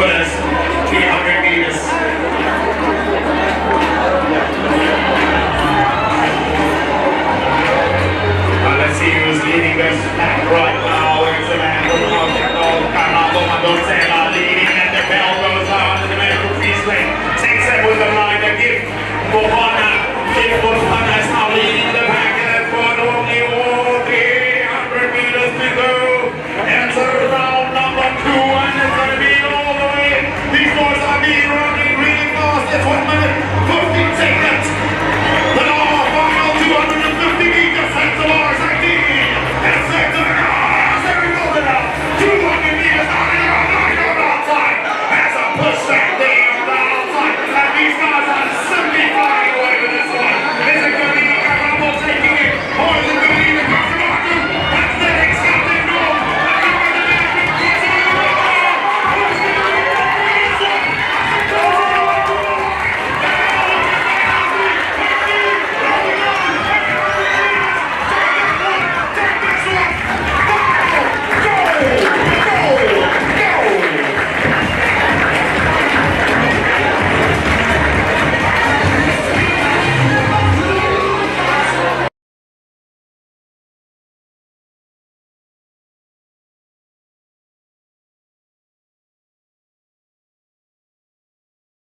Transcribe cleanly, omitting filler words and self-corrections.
First, 300 meters. Let's see who's leading this pack right now. It's the man from Carnaval Mandosela leading, and the bell goes out in the middle of the lane. Takes it with the line to give Mohana. Mohana is now leading the pack, and that's for only 300 meters to go. Enter round number 2, and it's going to be all the way. These boys are being running really fast. It's 1 minute.